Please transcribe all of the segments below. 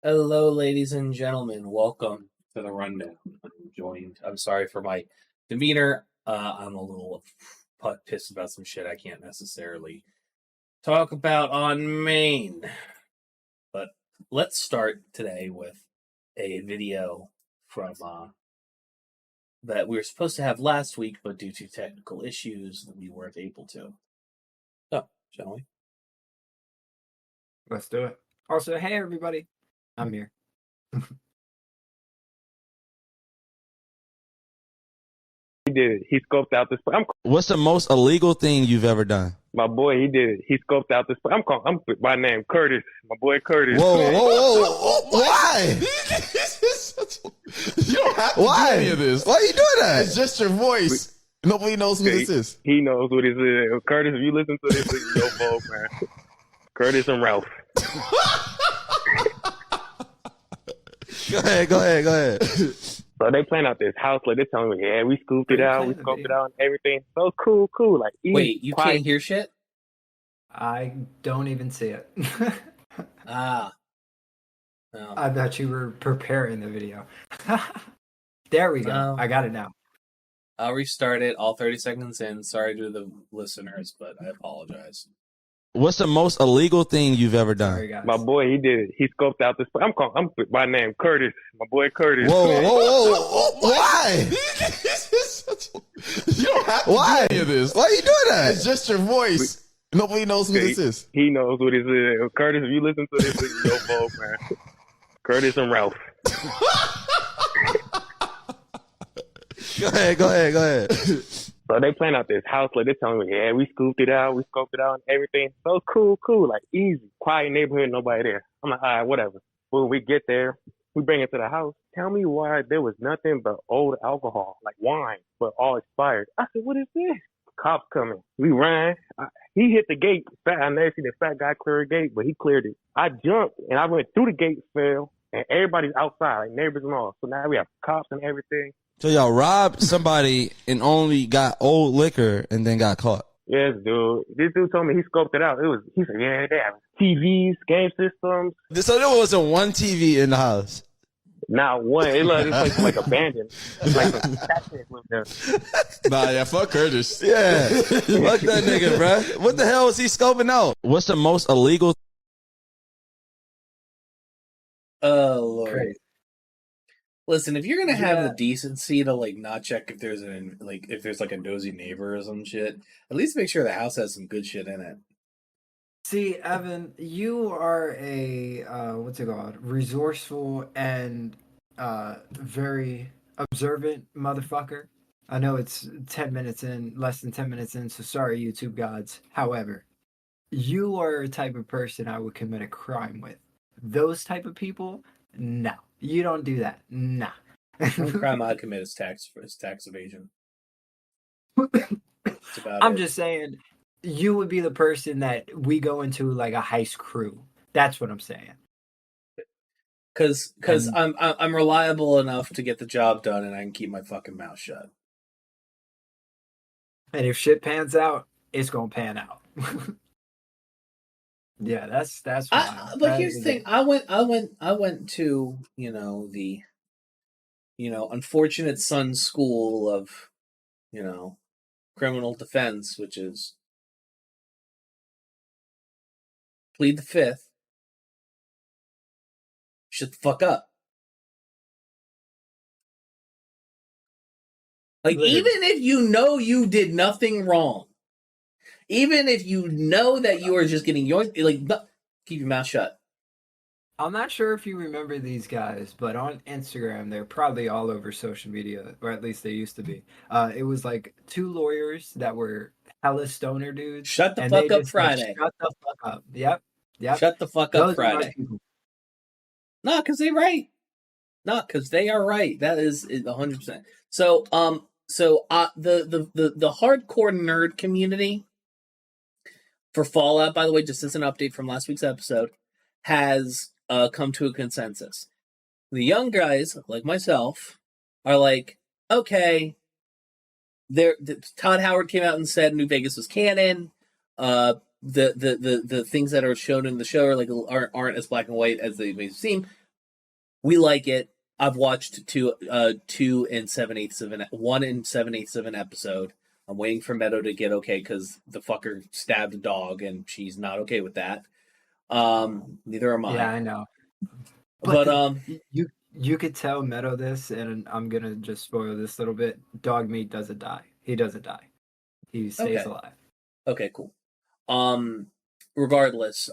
Hello, ladies and gentlemen. Welcome to the rundown. I'm sorry for my demeanor. I'm a little pissed about some shit I can't necessarily talk about on main. But let's start today with a video from that we were supposed to have last week, but due to technical issues, we weren't able to. So, shall we? Let's do it. Also, hey everybody, I'm here. He did it. He scoped out this. What's the most illegal thing you've ever done? My boy, he did it. He scoped out this. I'm my name Curtis. My boy Curtis. Whoa! Why? You don't have to do any of this. Why are you doing that? It's just your voice. Nobody knows who this is. He knows what this is. Curtis, if you listen to this, it's your fault, man. Curtis and Ralph. Go ahead. So they playing out this house, like they're telling me, yeah, we scooped it out, we scoped it out and everything. So cool. Like, easy, Wait, you quiet. can't hear shit? I don't even see it. No. I thought you were preparing the video. There we go. No. I got it now. I'll restart it all 30 seconds in. Sorry to the listeners, but I apologize. What's the most illegal thing you've ever done? Sorry, guys. My boy, he did it. He scoped out this. I'm my name Curtis. My boy Curtis. Whoa! Why? You don't have to Why? do any of this. Why are you doing that? It's just your voice. Nobody knows who this is. He knows what this is. Curtis, if you listen to this, it's your fault, man. Curtis and Ralph. Go ahead. So they playing out this house, like they're telling me, yeah, we scooped it out, we scoped it out and everything. So cool, like easy, quiet neighborhood, nobody there. I'm like, all right, whatever. When we get there, we bring it to the house. Tell me why there was nothing but old alcohol, like wine, but all expired. I said, what is this? Cops coming. We ran. He hit the gate. I never seen the fat guy clear a gate, but he cleared it. I jumped and I went through the gate, fell, and everybody's outside, like neighbors and all. So now we have cops and everything. So y'all robbed somebody and only got old liquor and then got caught. Yes, dude. This dude told me he scoped it out. He said, yeah, they have TVs, game systems. So there wasn't one TV in the house. Not one. It looked like abandoned. Like some cat lived there. Nah, yeah, fuck Curtis. Yeah. Fuck that nigga, bro. What the hell was he scoping out? What's the most illegal? Oh, Lord. Great. Listen, if you're gonna have the decency to like not check if there's a nosy neighbor or some shit, at least make sure the house has some good shit in it. See, Evan, you are a resourceful and very observant motherfucker. I know it's 10 minutes in, less than 10 minutes in, so sorry, YouTube gods. However, you are a type of person I would commit a crime with. Those type of people, no. You don't do that. Nah. The only crime I'd commit is tax evasion. That's about I'm it. just saying, you would be the person that we go into like a heist crew. That's what I'm saying. Because I'm reliable enough to get the job done, and I can keep my fucking mouth shut. And if shit pans out, it's gonna pan out. Yeah, that's fine. But here's the thing: I went to the unfortunate son school of criminal defense, which is plead the fifth, shut the fuck up. Like, even if you know you did nothing wrong, even if you know that you are just getting yoinked, keep your mouth shut. I'm not sure if you remember these guys, but on Instagram, they're probably all over social media, or at least they used to be. It was like two lawyers that were hella stoner dudes. Shut the fuck up, Friday. Shut the fuck up. Yep. Shut the fuck up, Friday. No, because they're right. No, because they are right. That is 100%. So, the hardcore nerd community for Fallout, by the way, just as an update from last week's episode, has come to a consensus. The young guys, like myself, are like, okay, Todd Howard came out and said New Vegas was canon. The things that are shown in the show are aren't as black and white as they may seem. We like it. I've watched 2 7/8 of an 1 7/8 of an episode. I'm waiting for Meadow to get okay because the fucker stabbed a dog and she's not okay with that. Neither am I. Yeah, I know. But you could tell Meadow this, and I'm gonna just spoil this a little bit. Dog meat doesn't die. He doesn't die. He stays Okay. alive. Okay, cool. Regardless,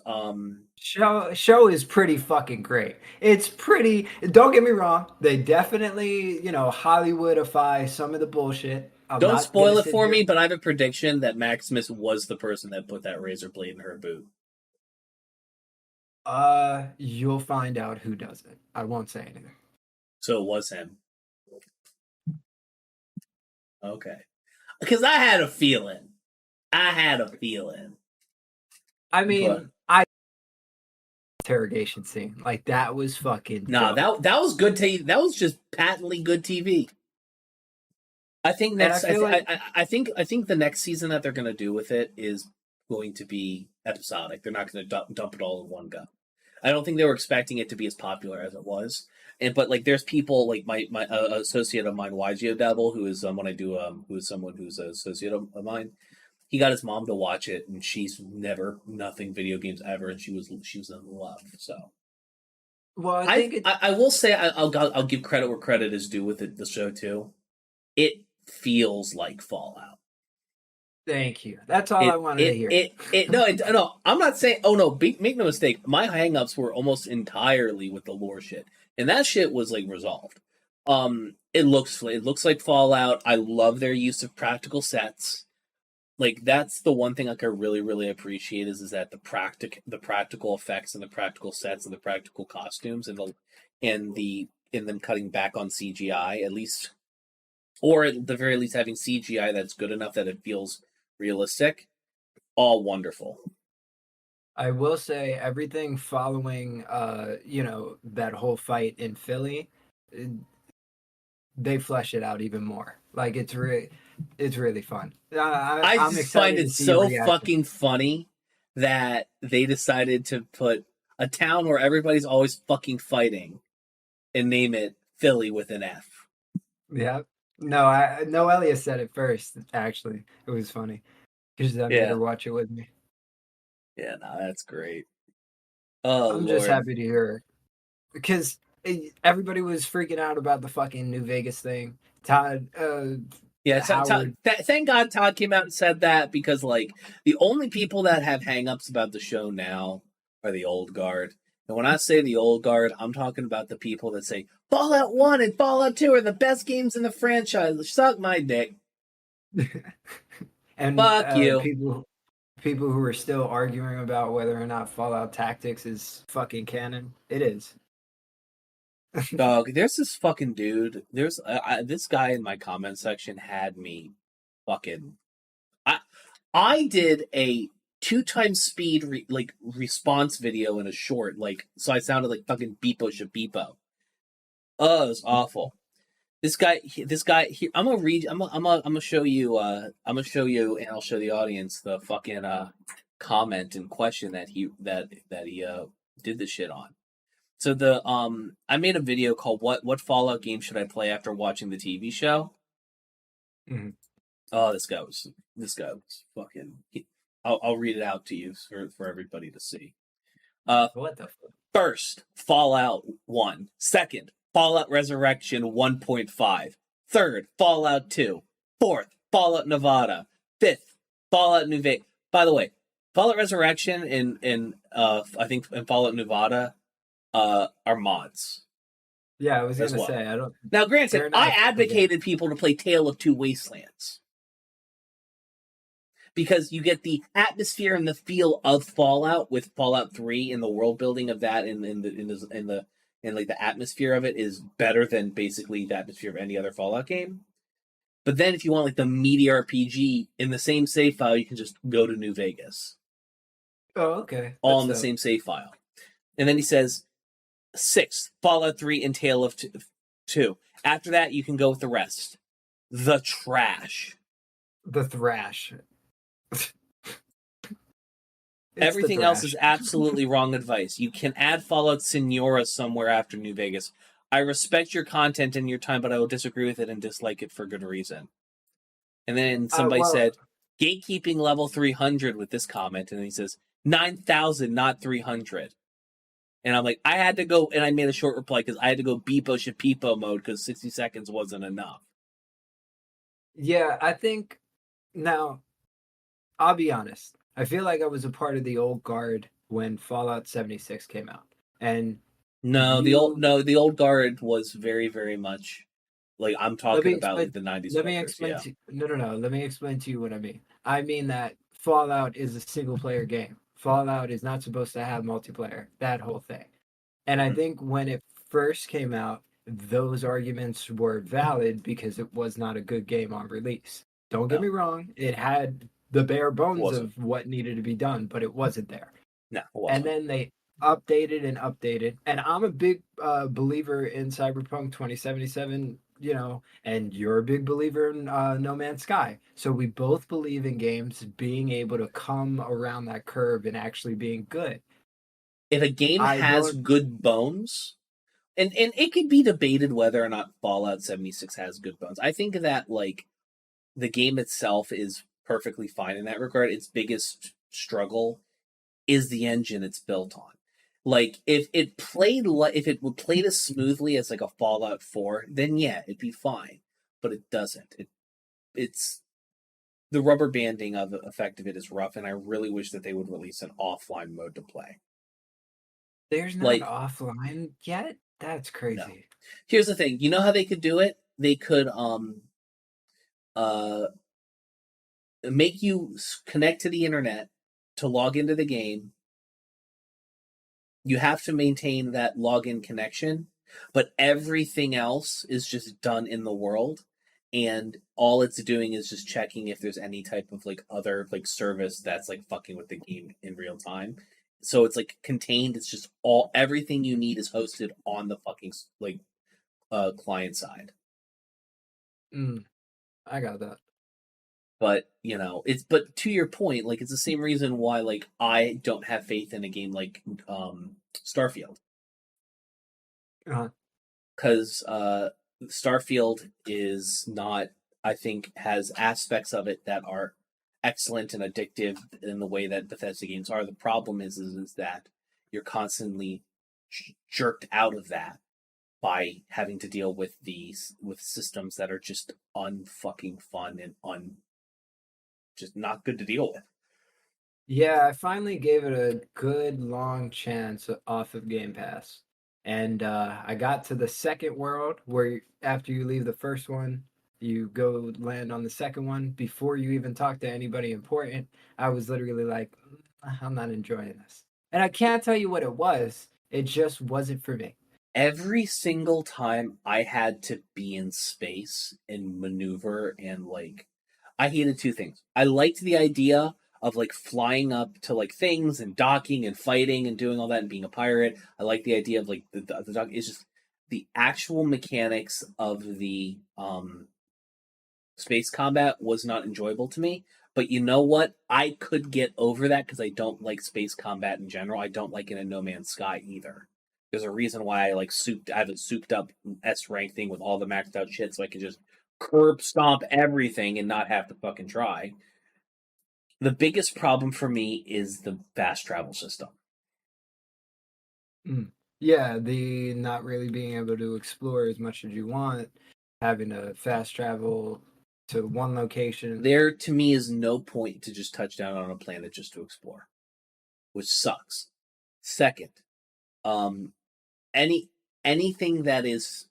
Show is pretty fucking great. It's pretty. Don't get me wrong. They definitely, Hollywoodify some of the bullshit. I'm don't not spoil gonna it sit for here- me, but I have a prediction that Maximus was the person that put that razor blade in her boot. You'll find out who does it. I won't say anything. So it was him. Okay. Because I had a feeling. I mean, But- interrogation scene like that was fucking. Nah, dope. that was good TV. That was just patently good TV. I think And I next. feel like- I think the next season that they're going to do with it is going to be episodic. They're not going to dump it all in one go. I don't think they were expecting it to be as popular as it was. But like, there's people like my associate of mine, YGO Devil, who is someone who's an associate of mine. He got his mom to watch it, and she's nothing video games ever, and she was in love. So, Well, I think I will say I'll give credit where credit is due with the show too. It feels like Fallout. Thank you. That's all I wanted to hear. No, I'm not saying. Oh no, make no mistake. My hangups were almost entirely with the lore shit, and that shit was like resolved. It looks like Fallout. I love their use of practical sets. Like, that's the one thing like I really, really appreciate is that the practical effects and the practical sets and the practical costumes and them cutting back on CGI at least, or at the very least having CGI that's good enough that it feels realistic. All wonderful. I will say everything following, that whole fight in Philly, they flesh it out even more. Like it's really fun. I I'm just excited find to it see your so reaction. fucking funny that they decided to put a town where everybody's always fucking fighting and name it Philly with an F. Yeah. No, Noelia said it first. Actually, it was funny because I made Yeah. her watch it with me. Yeah, no, that's great. Oh, I'm Lord. just happy to hear it because everybody was freaking out about the fucking New Vegas thing. Todd, Yeah, Howard. thank God Todd came out and said that because, like, the only people that have hangups about the show now are the old guard. And when I say the old guard, I'm talking about the people that say Fallout 1 and Fallout 2 are the best games in the franchise. Suck my dick. and Fuck you. people who are still arguing about whether or not Fallout Tactics is fucking canon. It is. Dog, there's this fucking dude. There's this guy in my comment section had me fucking. I did a 2x speed response video in a short, so I sounded like fucking Beepo Shabeepo. Oh, it was awful. This guy. Here, I'm gonna show you. And I'll show the audience the fucking comment and question that he did this shit on. So I made a video called "What Fallout game should I play after watching the TV show?" Mhm. Oh, this guy was fucking. I'll read it out to you for everybody to see. What the fuck? First, Fallout 1. Second, Fallout Resurrection 1.5. Third, Fallout 2. Fourth, Fallout Nevada. Fifth, Fallout New Vegas. By the way, Fallout Resurrection and I think in Fallout Nevada are mods. Yeah, I was As gonna well. say I don't. Now, granted, They're not I a- advocated people to play Tale of Two Wastelands because you get the atmosphere and the feel of Fallout with Fallout 3, and the world building of that and like the atmosphere of it is better than basically the atmosphere of any other Fallout game. But then if you want like the meaty RPG in the same save file, you can just go to New Vegas. Oh, okay. All in the same save file. And then he says, 6th, Fallout 3 and Tale of 2. After that, you can go with the rest. The trash. The thrash. the Everything else is thrash. absolutely wrong advice. You can add Fallout Senora somewhere after New Vegas. I respect your content and your time, but I will disagree with it and dislike it for good reason. And then somebody well- said, gatekeeping level 300 with this comment, and he says, 9,000, not 300. And I'm like, I had to go, and I made a short reply because I had to go Beepo Shapipo mode because 60 seconds wasn't enough. Yeah, I think now I'll be honest. I feel like I was a part of the old guard when Fallout 76 came out. And No, the old guard was very, very much like I'm talking about like the 90s. Let me fuckers, explain yeah. to no. Let me explain to you what I mean. I mean that Fallout is a single player game. Fallout is not supposed to have multiplayer. That whole thing. And I think when it first came out, those arguments were valid because it was not a good game on release. Don't get No. me wrong; it had the bare bones Wasn't. of what needed to be done, but it wasn't there. No, it wasn't. And then they updated and updated. And I'm a big believer in Cyberpunk 2077, you know, and you're a big believer in No Man's Sky. So we both believe in games being able to come around that curve and actually being good. If a game has good bones, and it could be debated whether or not Fallout 76 has good bones. I think that like the game itself is perfectly fine in that regard. Its biggest struggle is the engine it's built on. Like if it played as smoothly as like a Fallout 4, then yeah, it'd be fine. But it doesn't. It's the rubber banding of the effect of it is rough, and I really wish that they would release an offline mode to play. There's not Like- offline yet? That's crazy. Here's the thing. You know how they could do it? They could make you connect to the internet to log into the game. You have to maintain that login connection, but everything else is just done in the world, and all it's doing is just checking if there's any type of like other like service that's like fucking with the game in real time. So it's like contained. It's just everything you need is hosted on the fucking like client side. I got that. But but to your point, like it's the same reason why like I don't have faith in a game like Starfield, because Starfield is not. I think has aspects of it that are excellent and addictive in the way that Bethesda games are. The problem is that you're constantly jerked out of that by having to deal with with systems that are just unfucking fun and just not good to deal with. Yeah, I finally gave it a good long chance off of Game Pass. And I got to the second world where after you leave the first one, you go land on the second one. Before you even talk to anybody important, I was literally like, I'm not enjoying this. And I can't tell you what it was. It just wasn't for me. Every single time I had to be in space and maneuver and like, I hated two things. I liked the idea of like flying up to like things and docking and fighting and doing all that and being a pirate. I like the idea of like the dock. It's just the actual mechanics of the space combat was not enjoyable to me. But you know what? I could get over that because I don't like space combat in general. I don't like it in No Man's Sky either. There's a reason why I have a souped up S rank thing with all the maxed out shit, so I can just curb stomp everything and not have to fucking try. The biggest problem for me is the fast travel system. Yeah, the not really being able to explore as much as you want, having to fast travel to one location. There, to me, is no point to just touch down on a planet just to explore, which sucks. Second, anything that is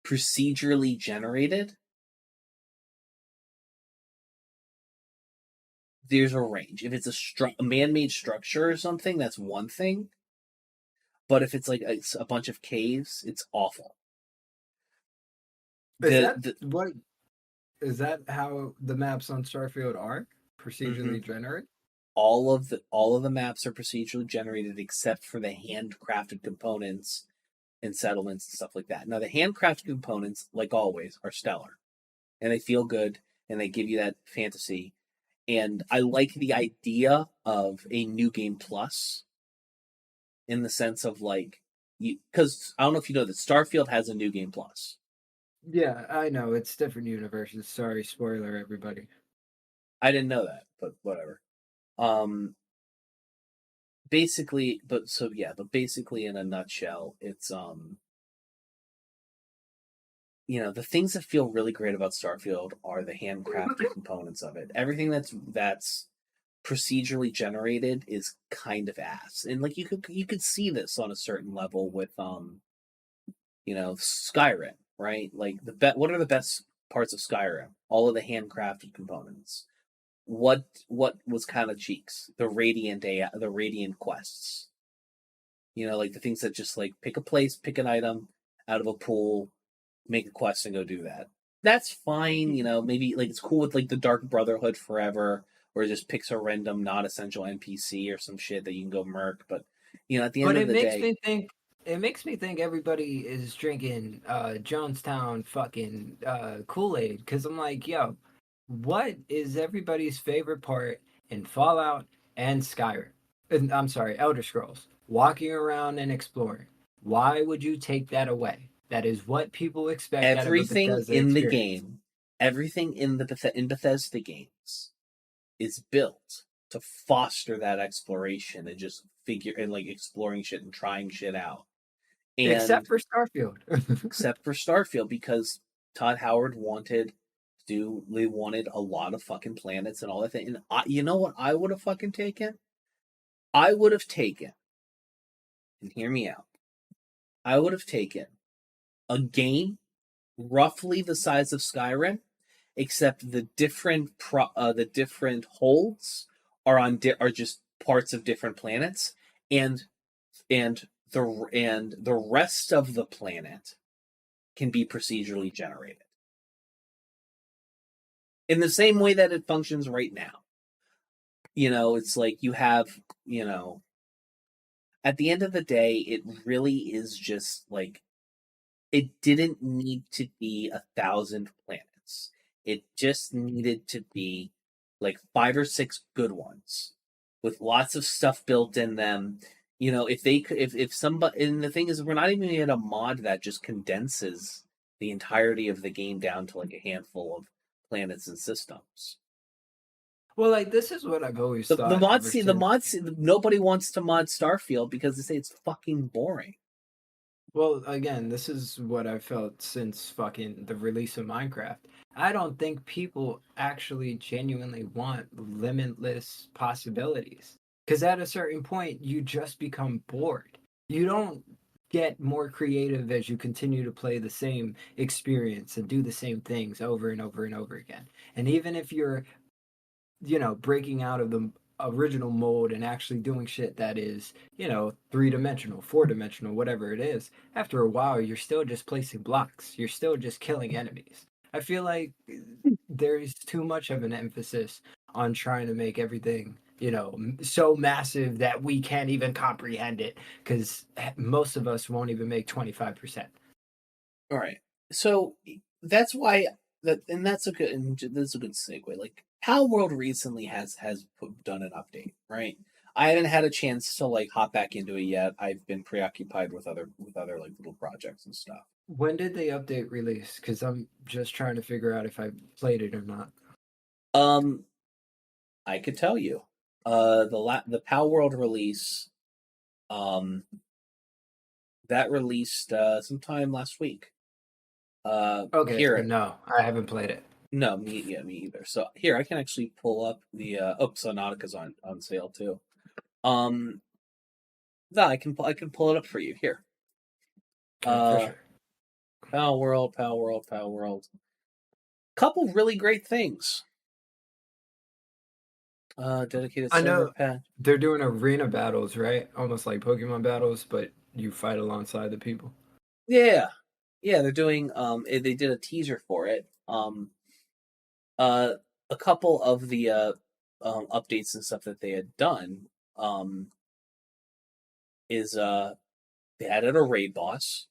procedurally generated, there's a range. If it's a man-made structure or something, that's one thing. But if it's like a bunch of caves, it's awful. Is that how the maps on Starfield are procedurally generated? All of the maps are procedurally generated except for the handcrafted components and settlements and stuff like that. Now the handcrafted components, like always, are stellar, and they feel good, and they give you that fantasy. And I like the idea of a new game plus, in the sense of like, because I don't know if you know that Starfield has a new game plus. Yeah, I know it's different universes. Sorry, spoiler, everybody. I didn't know that, but whatever. Basically, but basically in a nutshell, it's the things that feel really great about Starfield are the handcrafted components of it. Everything that's procedurally generated is kind of ass, and like you could see this on a certain level with Skyrim, right? Like what are the best parts of Skyrim? All of the handcrafted components. What was kind of cheeks? The Radiant quests. Like the things that just like pick a place, pick an item out of a pool, make a quest and go do that. That's fine, maybe like it's cool with like the Dark Brotherhood Forever, where it just picks a random not essential NPC or some shit that you can go murk. But at the end But of the day, it makes me think everybody is drinking Jonestown fucking Kool-Aid, because I'm like, yo, what is everybody's favorite part in Fallout and Skyrim? I'm sorry, Elder Scrolls. Walking around and exploring. Why would you take that away? That is what people expect out of a everything Bethesda in the experience. game, everything in Bethesda games is built to foster that exploration and just like exploring shit and trying shit out. And Except for Starfield. except for Starfield, because Todd Howard wanted a lot of fucking planets and all that thing. And you know what I would have fucking taken? I would have taken, and hear me out, I would have taken a game roughly the size of Skyrim, except the different holds are just parts of different planets, and the rest of the planet can be procedurally generated in the same way that it functions right now. It's like you have, at the end of the day, it really is just like, it didn't need to be 1,000 planets. It just needed to be like 5 or 6 good ones with lots of stuff built in them. If they could, if somebody, and the thing is, we're not even going to get a mod that just condenses the entirety of the game down to like a handful of planets and systems. Well, like, this is what I've always The thought. mods, nobody wants to mod Starfield because they say it's fucking boring. Well, again, this is what I've felt since fucking the release of Minecraft. I don't think people actually genuinely want limitless possibilities. Because at a certain point, you just become bored. You don't get more creative as you continue to play the same experience and do the same things over and over and over again. And even if you're, breaking out of the original mold and actually doing shit that is, 3-dimensional, 4-dimensional, whatever it is, after a while, you're still just placing blocks. You're still just killing enemies. I feel like there's too much of an emphasis on trying to make everything, so massive that we can't even comprehend it, because most of us won't even make 25%. All right. So that's why that's a good segue. Like, Pal World recently has done an update, right? I haven't had a chance to like hop back into it yet. I've been preoccupied with other like little projects and stuff. When did the update release? Because I'm just trying to figure out if I played it or not. I could tell you. The Pal World release, that released sometime last week. Okay, here, no, I haven't played it. No, me either. So here, I can actually pull up the Nautica's on sale too. No, I can pull it up for you here. For sure. Pal World. Couple really great things. Dedicated I server know pack. they're doing arena battles, right? Almost like Pokemon battles, but you fight alongside the people. Yeah, they're doing. They did a teaser for it. A couple of the updates and stuff that they had done is they added a raid boss.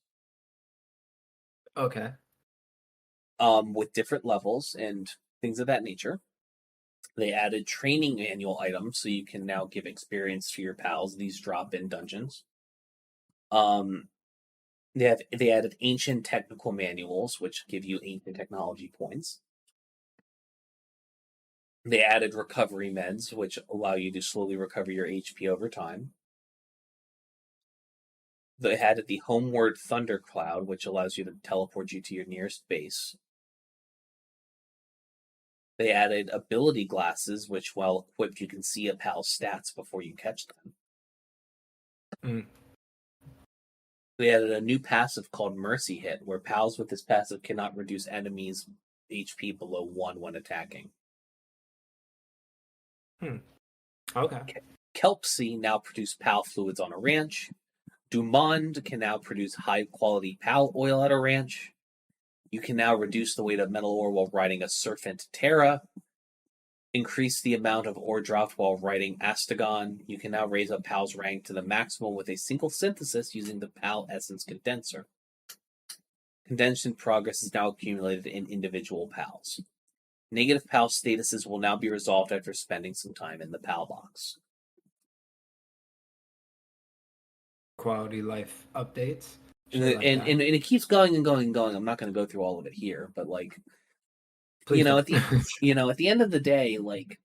Okay. With different levels and things of that nature. They added training manual items, so you can now give experience to your pals. These drop in dungeons. They added ancient technical manuals, which give you ancient technology points. They added recovery meds, which allow you to slowly recover your HP over time. They added the Homeward Thundercloud, which allows you to teleport you to your nearest base. They added ability glasses, which, while equipped, you can see a pal's stats before you catch them. Mm. They added a new passive called Mercy Hit, where pals with this passive cannot reduce enemies' HP below 1 when attacking. Okay. Kelpsy now produce pal fluids on a ranch. Dumond can now produce high-quality pal oil at a ranch. You can now reduce the weight of metal ore while riding a Serpent Terra. Increase the amount of ore dropped while riding Astagon. You can now raise up pal's rank to the maximum with a single synthesis using the pal essence condenser. Condensation progress is now accumulated in individual pals. Negative pal statuses will now be resolved after spending some time in the pal box. Quality life updates. And, Shit like and, that. and it keeps going and going and going. I'm not going to go through all of it here, but like, Please at don't. at the end of the day, like,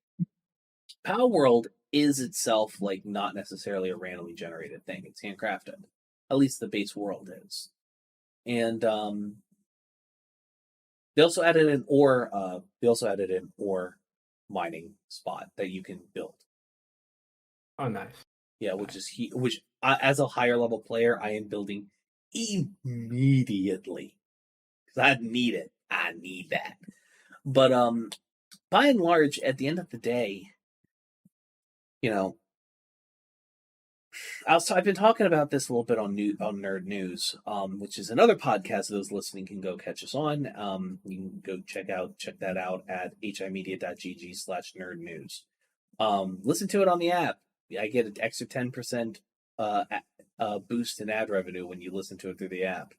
Pal World is itself like not necessarily a randomly generated thing. It's handcrafted. At least the base world is. And they also added an ore. Mining spot that you can build. Oh, nice. Yeah, which as a higher level player, I am building immediately because I need it. I need that. But by and large, at the end of the day, I've been talking about this a little bit on Nerd News, which is another podcast those listening can go catch us on. You can go check that out at HIMediaTV/Nerd News. Listen to it on the app. I get an extra 10% boost in ad revenue when you listen to it through the app.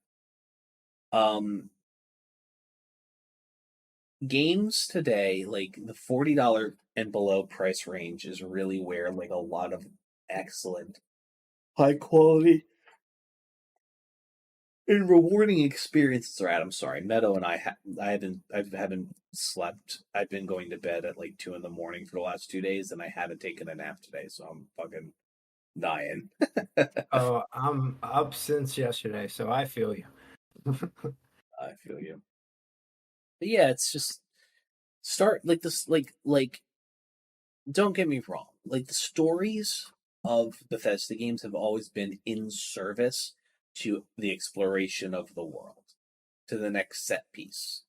Games today, like the $40 and below price range, is really where like a lot of excellent, high quality, and rewarding experiences are at. I'm sorry, Meadow and I haven't slept. I've been going to bed at like 2 a.m. for the last 2 days, and I haven't taken a nap today, so I'm fucking dying. Oh, I'm up since yesterday, so I feel you. I feel you. But yeah, it's just start like this, like. Don't get me wrong. Like the stories of Bethesda games have always been in service to the exploration of the world, to the next set piece.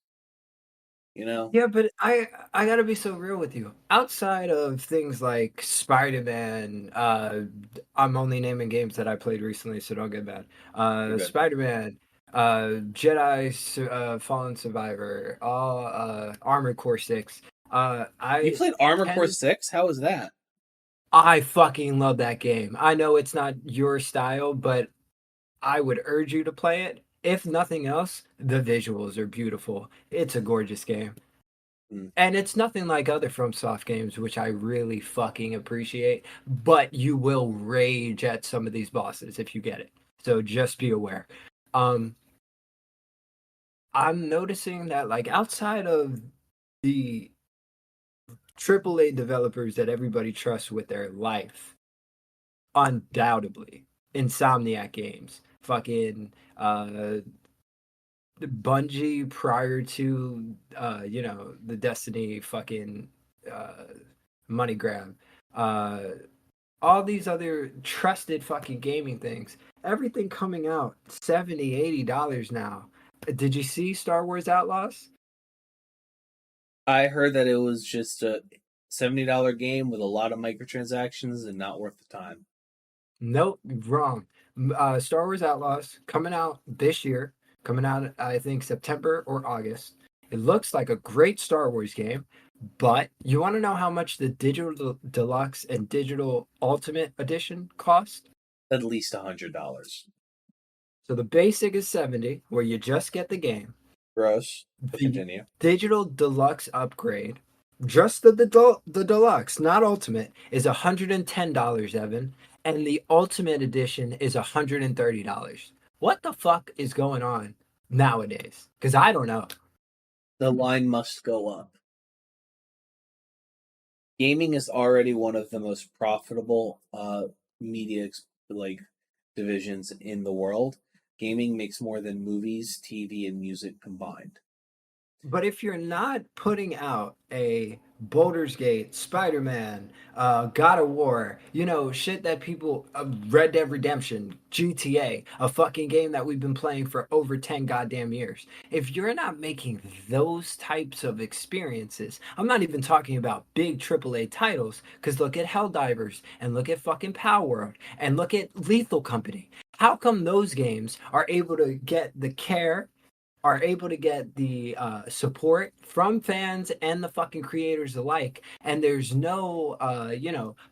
Yeah, but I gotta be so real with you. Outside of things like Spider-Man, I'm only naming games that I played recently, so don't get mad. You're good. Spider-Man, Jedi Fallen Survivor, all Armored Core 6. You played Armored Core 6? How was that? I fucking love that game. I know it's not your style, but I would urge you to play it. If nothing else, the visuals are beautiful. It's a gorgeous game. And it's nothing like other FromSoft games, which I really fucking appreciate. But you will rage at some of these bosses if you get it. So just be aware. I'm noticing that, like, outside of the AAA developers that everybody trusts with their life, undoubtedly, Insomniac Games, fucking Bungie prior to the Destiny fucking money grab, all these other trusted fucking gaming things, everything coming out $70-$80 now. Did you see Star Wars Outlaws? I heard that it was just a $70 game with a lot of microtransactions and not worth the time. Nope, wrong. Star Wars Outlaws coming out this year. Coming out, I think, September or August. It looks like a great Star Wars game, but you want to know how much the digital deluxe and digital ultimate edition cost? At least $100. So the basic is $70, where you just get the game. Gross. The Continue. digital deluxe upgrade Just the deluxe, not ultimate, is $110, Evan, and the ultimate edition is $130. What the fuck is going on nowadays? Because I don't know. The line must go up. Gaming is already one of the most profitable media divisions in the world. Gaming makes more than movies, TV, and music combined. But if you're not putting out a Baldur's Gate, Spider-Man, God of War, shit that people, Red Dead Redemption, GTA, a fucking game that we've been playing for over 10 goddamn years. If you're not making those types of experiences, I'm not even talking about big AAA titles, because look at Helldivers, and look at fucking Palworld, and look at Lethal Company. How come those games are able to get the care, are able to get the support from fans and the fucking creators alike, and there's no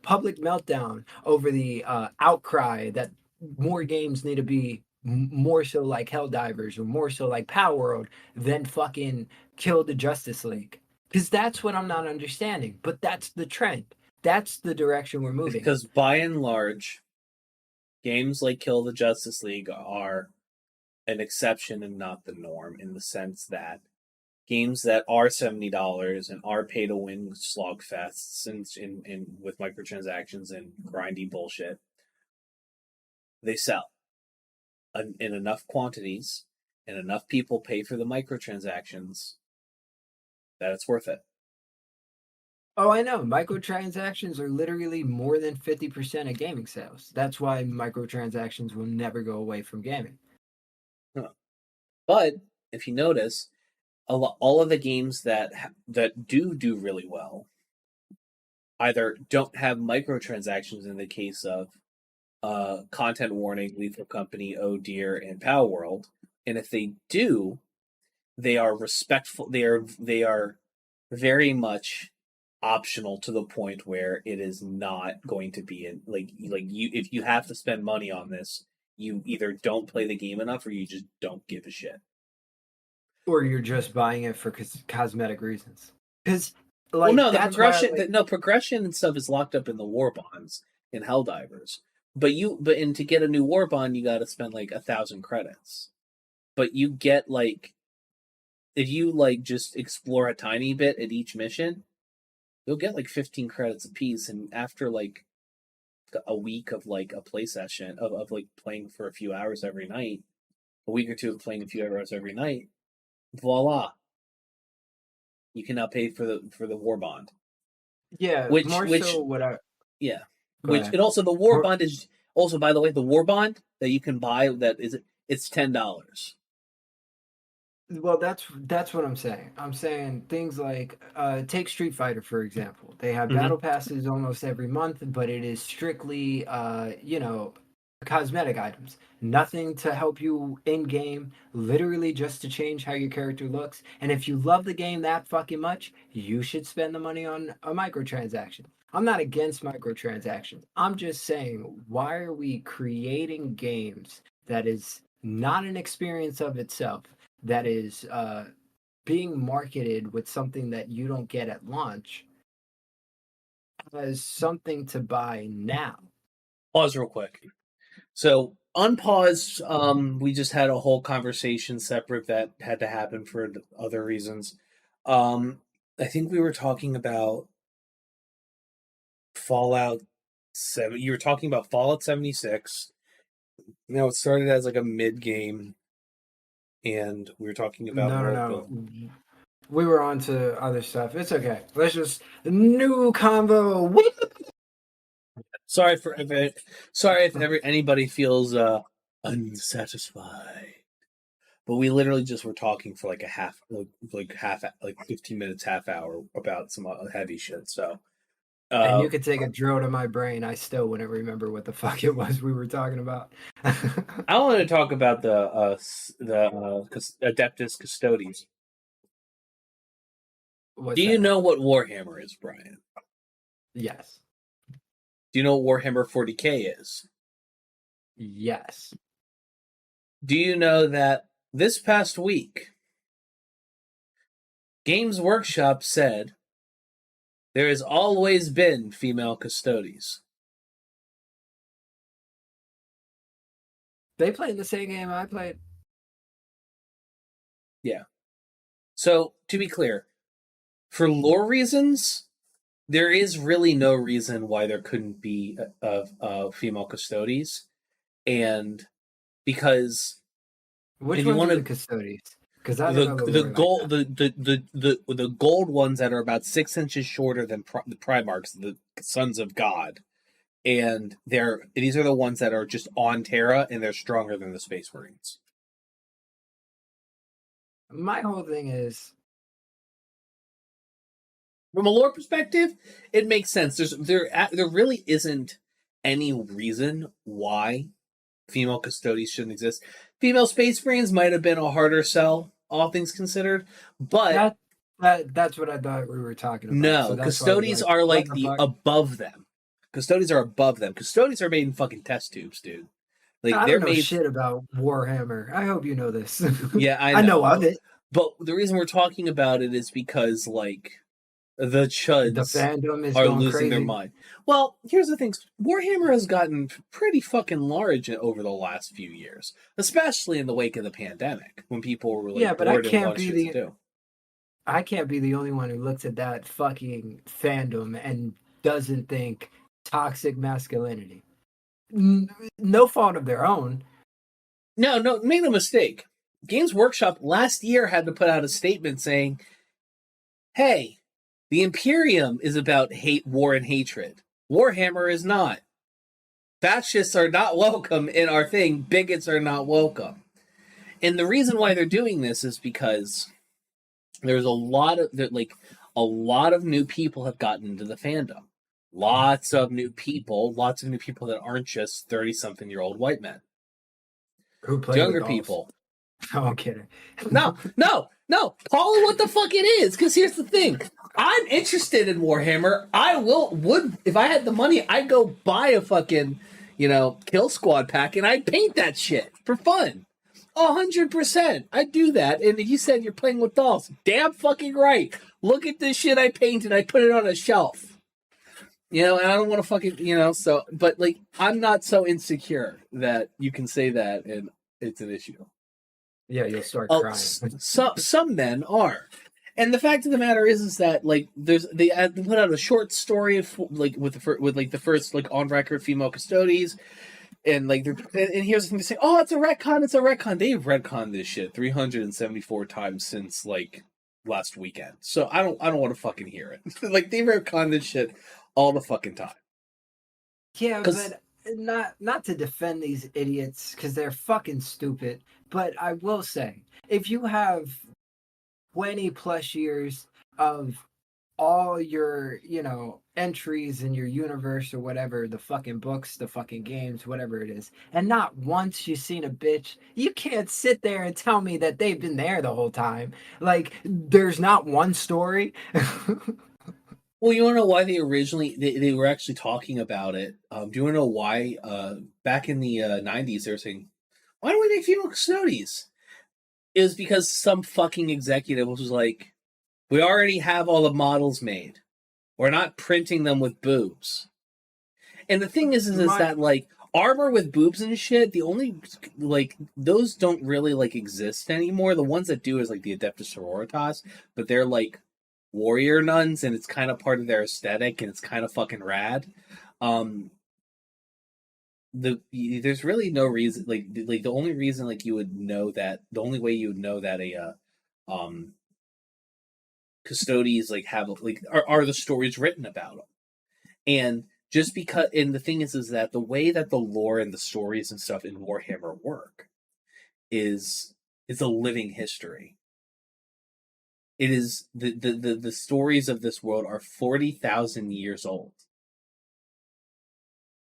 public meltdown over the outcry that more games need to be more so like Helldivers or more so like Palworld than fucking Kill the Justice League? Because that's what I'm not understanding, but that's the trend. That's the direction we're moving. Because by and large, games like Kill the Justice League are an exception and not the norm, in the sense that games that are $70 and are pay to win slog fests and with microtransactions and grindy bullshit, they sell in enough quantities and enough people pay for the microtransactions that it's worth it. Oh, I know. Microtransactions are literally more than 50% of gaming sales. That's why microtransactions will never go away from gaming. But if you notice, all of the games that do really well either don't have microtransactions in the case of Content Warning, Lethal Company, Oh Dear, and Palworld, and if they do, they are respectful. They are very much optional to the point where it is not going to be if you have to spend money on this, you either don't play the game enough or you just don't give a shit. Or you're just buying it for cosmetic reasons. Because, the progression, progression and stuff is locked up in the war bonds in Helldivers. But to get a new war bond, you got to spend 1,000 credits. But you get if you just explore a tiny bit at each mission, you'll get 15 credits a piece, and after a week of a play session of playing for a few hours every night, a week or two of playing a few hours every night, voila, you can now pay for the war bond. Yeah, and also the war bond is also, by the way, the war bond that you can buy it's $10. Well, that's what I'm saying. I'm saying things like take Street Fighter, for example. They have battle passes almost every month, but it is strictly cosmetic items. Nothing to help you in game, literally just to change how your character looks. And if you love the game that fucking much, you should spend the money on a microtransaction. I'm not against microtransactions. I'm just saying, why are we creating games that is not an experience of itself, that is being marketed with something that you don't get at launch as something to buy now? Pause real quick. So unpause. We just had a whole conversation separate that had to happen for other reasons. I think we were talking about Fallout 7. You were talking about Fallout 76. It started as a mid game, and we were talking about no. We were on to other stuff. It's okay. Let's just new convo. Sorry if anybody feels unsatisfied, but we literally just were talking for a half 15 minutes, half hour about some heavy shit. So, and you could take a drill to my brain. I still wouldn't remember what the fuck it was we were talking about. I want to talk about the Adeptus Custodes. Do you know what Warhammer is, Brian? Yes. Do you know what Warhammer 40K is? Yes. Do you know that this past week, Games Workshop said There has always been female custodies. They played the same game I played. Yeah. So, to be clear, for lore reasons, there is really no reason why there couldn't be female custodies, and because Which if you ones wanna- are the custodies? Because I don't know the lore gold like that. the gold ones that are about 6 inches shorter than the Primarchs, the Sons of God, and these are the ones that are just on Terra, and they're stronger than the Space Marines. My whole thing is, From a lore perspective, it makes sense. There really isn't any reason why female custodies shouldn't exist. Female Space Marines might have been a harder sell, all things considered, but that's what I thought we were talking about. no, So that's why I was custodies are what like the the fuck? above them. Custodies are above them. Custodies are made in fucking test tubes, dude. Like I they're don't know made. shit about Warhammer. I hope you know this. Yeah, I know of it. But the reason we're talking about it is because like the The chuds fandom is are going losing crazy. their mind. Well, here's the thing: Warhammer has gotten pretty fucking large over the last few years, especially in the wake of the pandemic, when people were really Yeah, but I bored and can't wanted be shit the- to do. I can't be the only one who looks at that fucking fandom and doesn't think toxic masculinity. No fault of their own. No, make no mistake. Games Workshop last year had to put out a statement saying, "Hey, the Imperium is about hate, war, and hatred. Warhammer is not. Fascists are not welcome in our thing. Bigots are not welcome." And the reason why they're doing this is because there's a lot of new people have gotten into the fandom. Lots of new people that aren't just 30-something-year-old white men. Who play Younger with dolls. people. No, I'm kidding. No. Call it what the fuck it is. Because here's the thing: I'm interested in Warhammer. Would if I had the money, I'd go buy a fucking, Kill Squad pack and I'd paint that shit for fun. 100%. I'd do that. And you said you're playing with dolls. Damn fucking right. Look at this shit I painted. I put it on a shelf. And I don't want to fucking, but like, I'm not so insecure that you can say that and it's an issue. Yeah, you'll start Oh, crying. some men are, and the fact of the matter is that like they put out a short story with the first on record female custodies, and like and here's the thing: they say, "Oh, it's a retcon." They've retconned this shit 374 times since like last weekend. So I don't want to fucking hear it. Like they retconned this shit all the fucking time. Yeah, but not to defend these idiots because they're fucking stupid. But I will say, if you have 20 plus years of all your, entries in your universe or whatever, the fucking books, the fucking games, whatever it is, and not once you've seen a bitch, you can't sit there and tell me that they've been there the whole time. Like, there's not one story. Well, you want to know why they originally they were actually talking about it? Do you want to know why? Back in the 90s, they were saying, "Why don't we make female custodies?" It was because some fucking executive was like, "We already have all the models made. We're not printing them with boobs." And the thing is that like armor with boobs and shit, the only those don't really exist anymore. The ones that do is like the Adeptus Sororitas, but they're like warrior nuns, and it's kind of part of their aesthetic, and it's kind of fucking rad. There's really no reason the only reason you would know that, the only way you would know that a custodies have are the stories written about them. And just because, and the thing is that the way that the lore and the stories and stuff in Warhammer work is a living history. It is the stories of this world are 40,000 years old.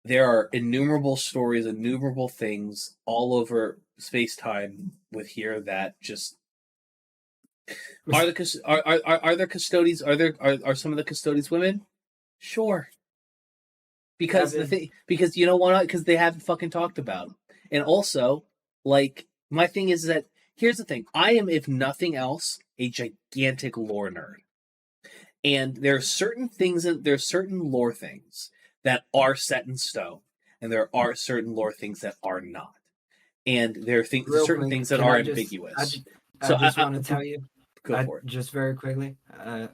There are innumerable stories, innumerable things all over space-time with here that just are there custodies? Are some of the custodies women? Sure. Because because you know what? Because they haven't fucking talked about them. And also, my thing is that here's the thing: I am, if nothing else, a gigantic lore nerd. And there are certain things, there's certain lore things that are set in stone, and there are certain lore things that are not. And there are Real certain quick, things that can are I just, ambiguous. I So just want to tell you, go for it. just very quickly,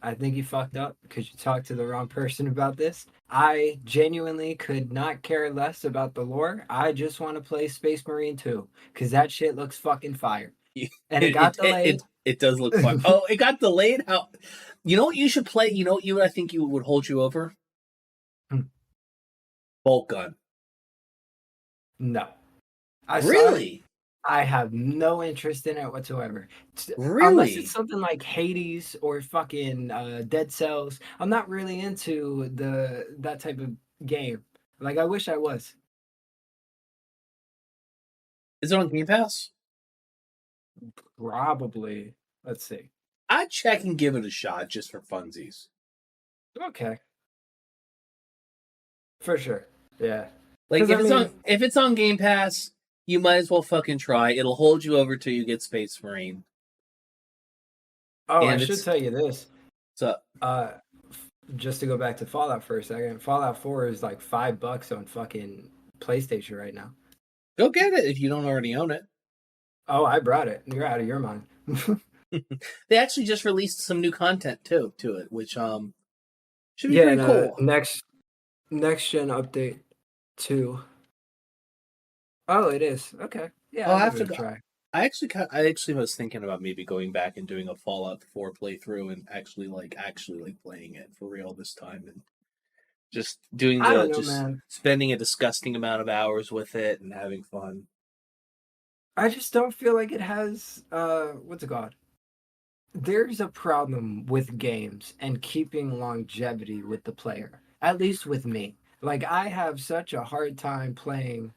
I think you fucked up because you talked to the wrong person about this. I genuinely could not care less about the lore. I just want to play Space Marine 2 because that shit looks fucking fire. And it got delayed. It does look fun. Oh, it got delayed? How? You know what you should play? You know what I think you would hold you over? Bolt gun. No. I saw it. Really? I have no interest in it whatsoever. Really? Unless it's something like Hades or fucking Dead Cells. I'm not really into that type of game. Like, I wish I was. Is it on Game Pass? Probably. Let's see. I'd check and give it a shot just for funsies. Okay. For sure. Yeah. Like 'Cause, if it's on Game Pass, you might as well fucking try. It'll hold you over till you get Space Marine. Oh, And I should tell you this. So Just to go back to Fallout for a second. Fallout 4 is like $5 on fucking PlayStation right now. go get it if you don't already own it. Oh, I brought it. You're out of your mind. They actually just released some new content too to it, which should be pretty cool. Next gen update 2. Oh, it is. Okay. Yeah, I'll I'll have give to it a try. I actually was thinking about maybe going back and doing a Fallout 4 playthrough and actually playing it for real this time and just doing I don't know, man. spending a disgusting amount of hours with it and having fun. I just don't feel like it has what's it called? There's a problem with games and keeping longevity with the player. At least with me. Like, I have such a hard time playing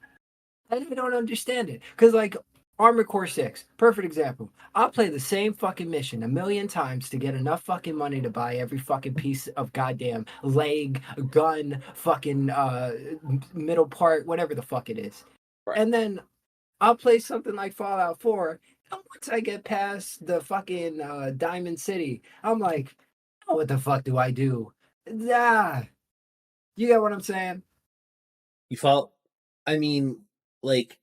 and I don't understand it. Cause like Armored Core 6, perfect example. I'll play the same fucking mission a million times to get enough fucking money to buy every fucking piece of goddamn leg, gun, fucking middle part, whatever the fuck it is. Right. And then I'll play something like Fallout 4, and once I get past the fucking Diamond City, I'm like, oh, what the fuck do I do? Ah, you get what I'm saying? I mean, like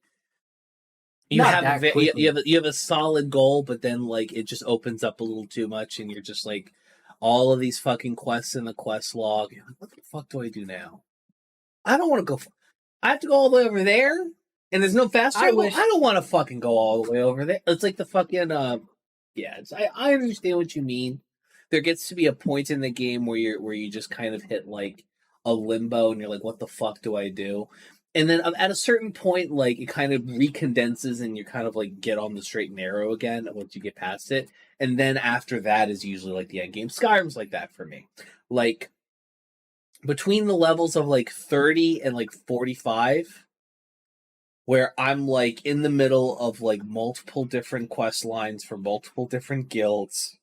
you Not have that quickly. you have a solid goal, but then like it just opens up a little too much, and you're just like all of these fucking quests in the quest log. You're like, what the fuck do I do now? I don't want to go. I have to go all the way over there, and there's no fast travel. I don't want to fucking go all the way over there. It's like the fucking yeah. I understand what you mean. There gets to be a point in the game where you just kind of hit like a limbo, and you're like, what the fuck do I do? And then at a certain point, like it kind of recondenses and you kind of like get on the straight and narrow again once you get past it. And then after that is usually like the end game. Skyrim's like that for me. Like between the levels of like 30 and like 45, where I'm like in the middle of like multiple different quest lines for multiple different guilds.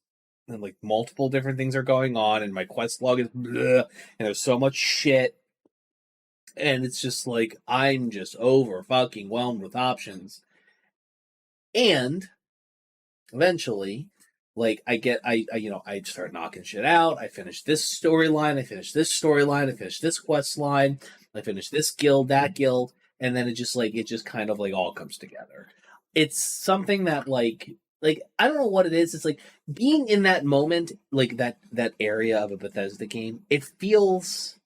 And like multiple different things are going on, and my quest log is bleh, and there's so much shit. And it's just like, I'm just over fucking whelmed with options. And eventually, like, I start knocking shit out. I finish this storyline. I finish this storyline. I finish this quest line. I finish this guild, that guild. And then it just kind of like all comes together. It's something that like, I don't know what it is. It's like being in that moment, like that area of a Bethesda game, it feels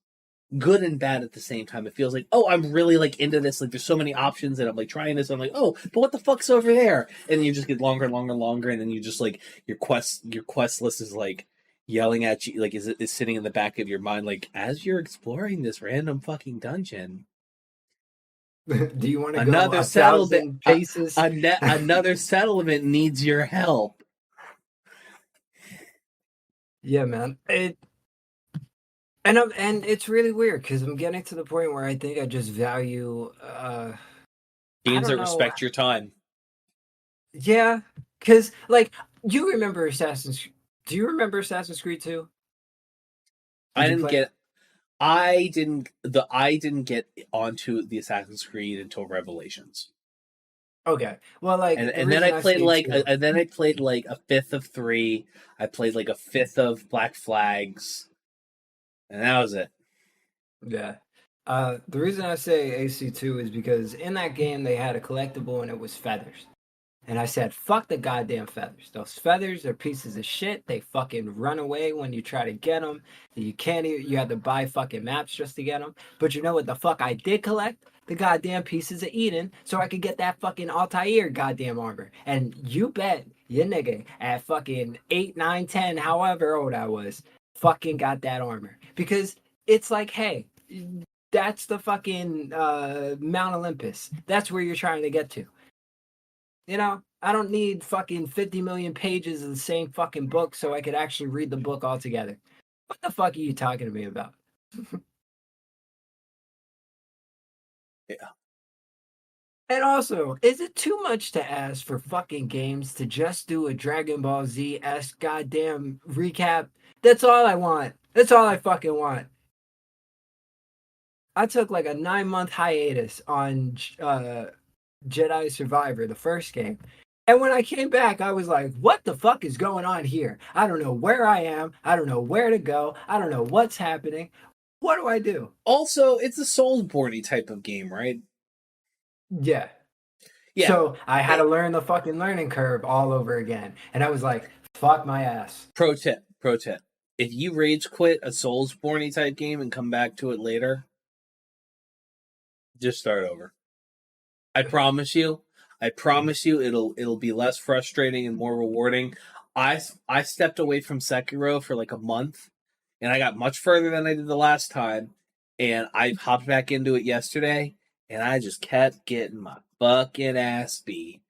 good and bad at the same time. It feels like, oh, I'm really like into this. Like, there's so many options, and I'm like trying this. And I'm like, oh, but what the fuck's over there? And you just get longer and longer and longer, and then you just like your quest list is like yelling at you, like is sitting in the back of your mind, like as you're exploring this random fucking dungeon. Do you want to go Another 1,000 paces? Another settlement needs your help. Yeah, man. And it's really weird because I'm getting to the point where I think I just value games that respect your time. Yeah, because like you remember Assassin's. Do you remember Assassin's Creed 2? I didn't get onto the Assassin's Creed until Revelations. Okay. Well, like the And then reason I played say like two- and then I played like a fifth of 3. I played like a fifth of Black Flags, and that was it. yeah. The reason I say AC2 is because in that game they had a collectible and it was feathers. And I said, fuck the goddamn feathers. Those feathers are pieces of shit. They fucking run away when you try to get them. You can't even, you have to buy fucking maps just to get them. But you know what the fuck I did collect? The goddamn pieces of Eden so I could get that fucking Altair goddamn armor. And you bet your nigga at fucking 8, 9, 10, however old I was, fucking got that armor. Because it's like, hey, that's the fucking Mount Olympus. That's where you're trying to get to. You know, I don't need fucking 50 million pages of the same fucking book so I could actually read the book altogether. What the fuck are you talking to me about? Yeah. And also, is it too much to ask for fucking games to just do a Dragon Ball Z-esque goddamn recap? That's all I want. That's all I fucking want. I took like a 9-month hiatus on Jedi Survivor, the first game. And when I came back, I was like, what the fuck is going on here? I don't know where I am. I don't know where to go. I don't know what's happening. What do I do? Also, it's a Soulsborne type of game, right? Yeah. Yeah. So I had to learn the fucking learning curve all over again. And I was like, fuck my ass. Pro tip. If you rage quit a Soulsborne type game and come back to it later, just start over. I promise you it'll be less frustrating and more rewarding. I stepped away from Sekiro for like a month, and I got much further than I did the last time, and I hopped back into it yesterday, and I just kept getting my fucking ass beat.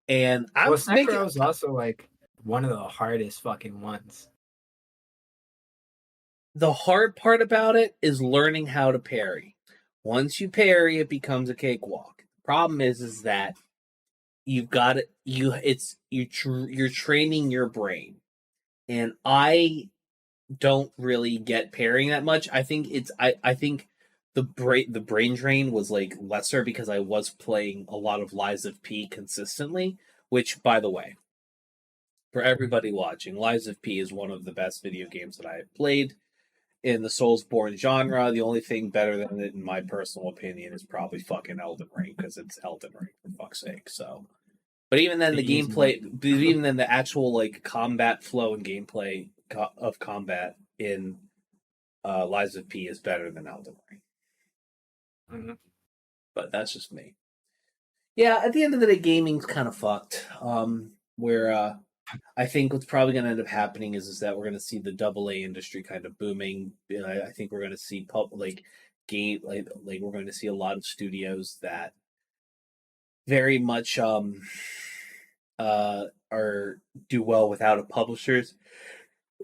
And I was thinking, Sekiro's also like one of the hardest fucking ones. the hard part about it is learning how to parry. Once you parry, it becomes a cakewalk. Problem is that you've got it. You're training your brain, and I don't really get parrying that much. I think I think the brain drain was like lesser because I was playing a lot of Lies of P consistently. Which, by the way, for everybody watching, Lies of P is one of the best video games that I have played in the Soulsborne genre. The only thing better than it, in my personal opinion, is probably fucking Elden Ring, because it's Elden Ring, for fuck's sake. So, but even then, the gameplay, even then, the actual like combat flow and gameplay of combat in Lies of P is better than Elden Ring. Mm-hmm. But that's just me. Yeah, at the end of the day, gaming's kind of fucked. Where I think what's probably going to end up happening is that we're going to see the AA industry kind of booming. I think we're going to see we're going to see a lot of studios that very much are do well without a publishers.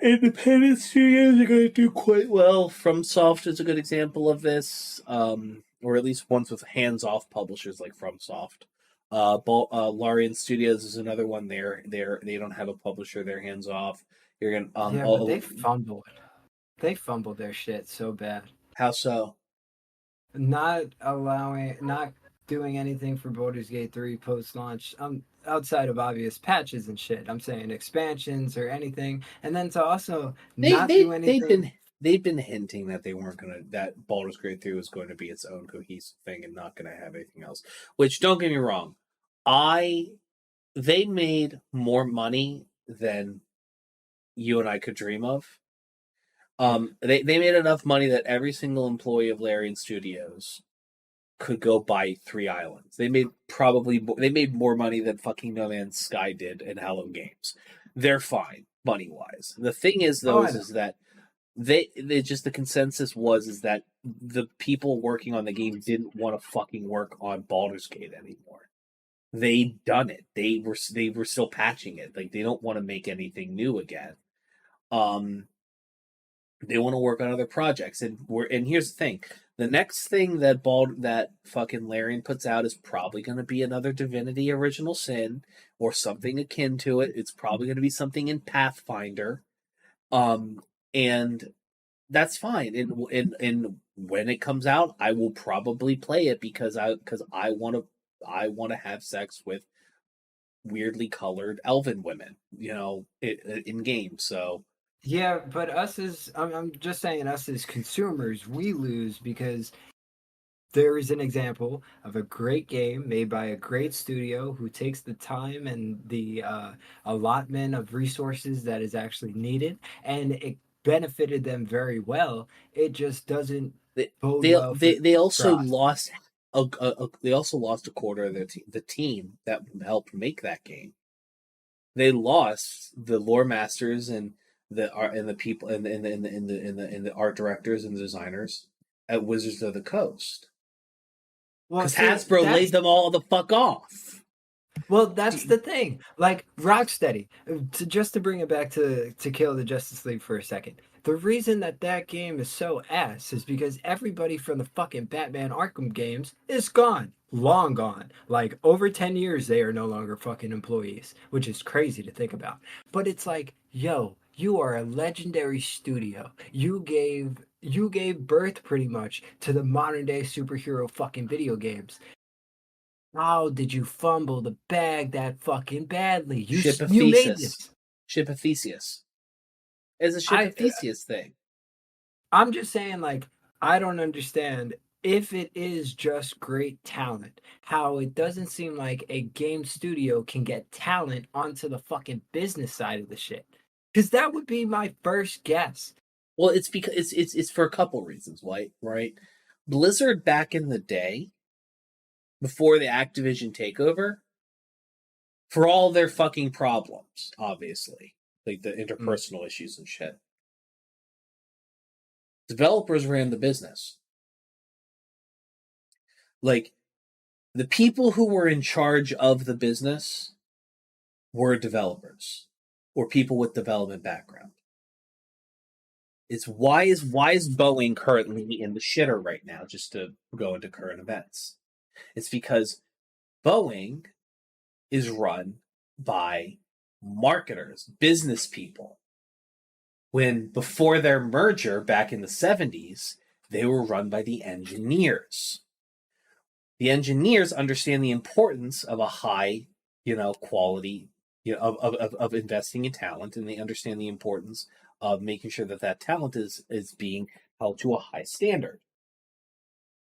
Independent studios are going to do quite well. FromSoft is a good example of this, or at least ones with hands-off publishers like FromSoft. Larian Studios is another one. They don't have a publisher. They're hands off. You're gonna but they fumbled. They fumbled their shit so bad. How so? Not doing anything for Baldur's Gate 3 post-launch. Outside of obvious patches and shit. I'm saying expansions or anything, and then to also not do anything. They've been hinting that they weren't that Baldur's Gate 3 was going to be its own cohesive thing and not going to have anything else. Which, don't get me wrong, they made more money than you and I could dream of. They made enough money that every single employee of Larian Studios could go buy 3 islands. They made more money than fucking No Man's Sky did in Hello Games. They're fine money wise. The thing is though is that they just the consensus is that the people working on the game didn't want to fucking work on Baldur's Gate anymore. They'd done it. They were still patching it. Like, they don't want to make anything new again. They want to work on other projects, and here's the thing: the next thing that fucking Larian puts out is probably going to be another Divinity Original Sin or something akin to it. It's probably going to be something in Pathfinder, and that's fine. And when it comes out, I will probably play it because I want to I want to have sex with weirdly colored elven women, in games. So Yeah, but I'm just saying, us as consumers, we lose because there is an example of a great game made by a great studio who takes the time and the allotment of resources that is actually needed, and it benefited them very well. It just doesn't they bode they well they, they for also us. lost they also lost a quarter of the team that helped make that game. They lost the lore masters and the art and the people and the art directors and the designers at Wizards of the Coast. Well, Because see, Hasbro laid them all the fuck off. that's the thing. Like Rocksteady, just to bring it back to Kill the Justice League for a second. The reason that game is so ass is because everybody from the fucking Batman Arkham games is gone, long gone. Like over 10 years, they are no longer fucking employees, which is crazy to think about. But it's like, yo, you are a legendary studio. You gave birth pretty much to the modern day superhero fucking video games. How did you fumble the bag that fucking badly? Ship of You made Theseus. this. Ship of Theseus. It's a Ship I of Theseus thing. I'm just saying, like, I don't understand if it is just great talent, how it doesn't seem like a game studio can get talent onto the fucking business side of the shit. Because that would be my first guess. Well, it's because it's for a couple reasons, right? Blizzard back in the day, before the Activision takeover, for all their fucking problems, obviously, like the interpersonal issues and shit, developers ran the business. Like, the people who were in charge of the business were developers or people with development background. It's why is Boeing currently in the shitter right now, just to go into current events. It's because Boeing is run by marketers, business people. When before their merger back in the 70s, they were run by the engineers. The engineers understand the importance of a high, quality, of investing in talent, and they understand the importance of making sure that talent is being held to a high standard.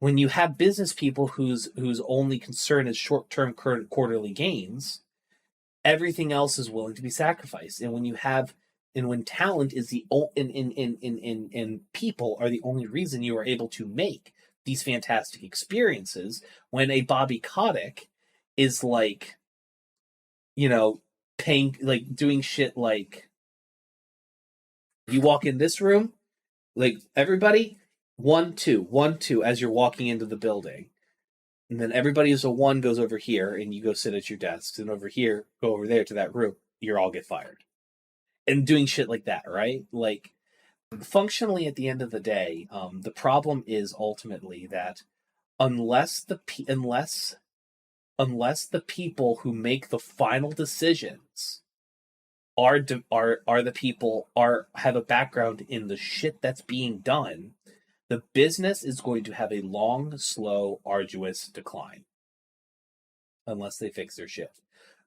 When you have business people whose only concern is short-term quarterly gains, everything else is willing to be sacrificed. And when talent is and people are the only reason you are able to make these fantastic experiences, when a Bobby Kotick is like, paying, like, doing shit like, you walk in this room, like, everybody, 1 2 1 2 as you're walking into the building, and then everybody who's a 1 goes over here and you go sit at your desks, and over here go over there to that room, you're all get fired, and doing shit like that, right? Like, functionally, at the end of the day, the problem is ultimately that unless the people who make the final decisions are the people have a background in the shit that's being done, the business is going to have a long, slow, arduous decline unless they fix their shit.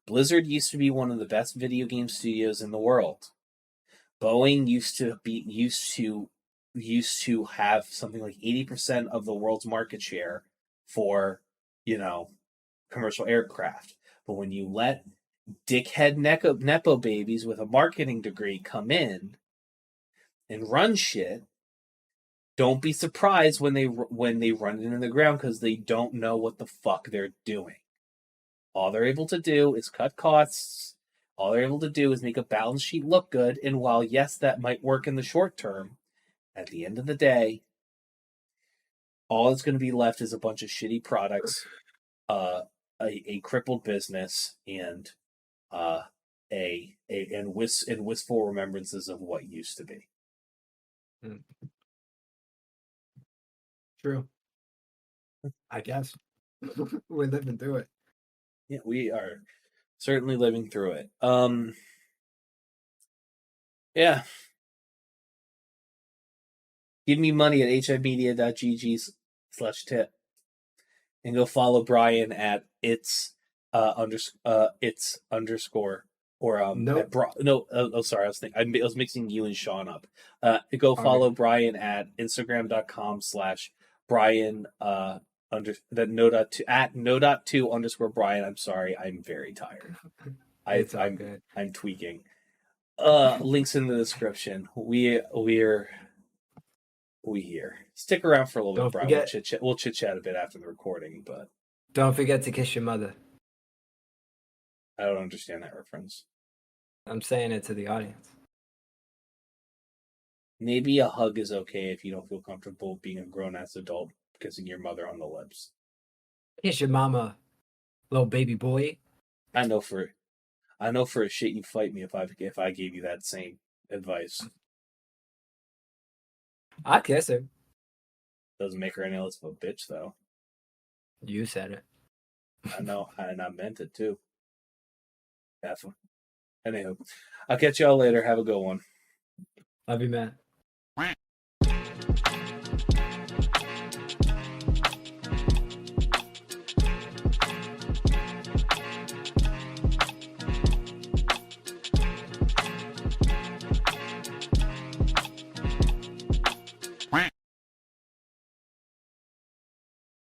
Blizzard used to be one of the best video game studios in the world. Boeing used to have something like 80% of the world's market share for, commercial aircraft. But when you let dickhead nepo babies with a marketing degree come in and run shit, don't be surprised when they run it into the ground, because they don't know what the fuck they're doing. All they're able to do is cut costs. All they're able to do is make a balance sheet look good. And while, yes, that might work in the short term, at the end of the day, all that's going to be left is a bunch of shitty products, a crippled business, and wistful remembrances of what used to be. True. I guess. We're living through it. Yeah, we are certainly living through it. Yeah. Give me money at HIMediaTV/tip. And go follow Brian at it's underscore or Nope. sorry, I was mixing you and Sean up. Go follow Brian at Instagram.com/Brian no.2 Brian. I'm sorry, I'm very tired. I'm tweaking. Links in the description. We're here. Stick around for a little bit, Brian. We'll chit chat a bit after the recording, but Don't forget to kiss your mother. I don't understand that reference. I'm saying it to the audience. Maybe a hug is okay if you don't feel comfortable being a grown-ass adult kissing your mother on the lips. Kiss your mama, little baby boy. I know for a shit you fight me if I gave you that same advice. I kiss her. Doesn't make her any less of a bitch, though. You said it. I know, and I meant it too. Anywho, I'll catch y'all later. Have a good one. Love you, man.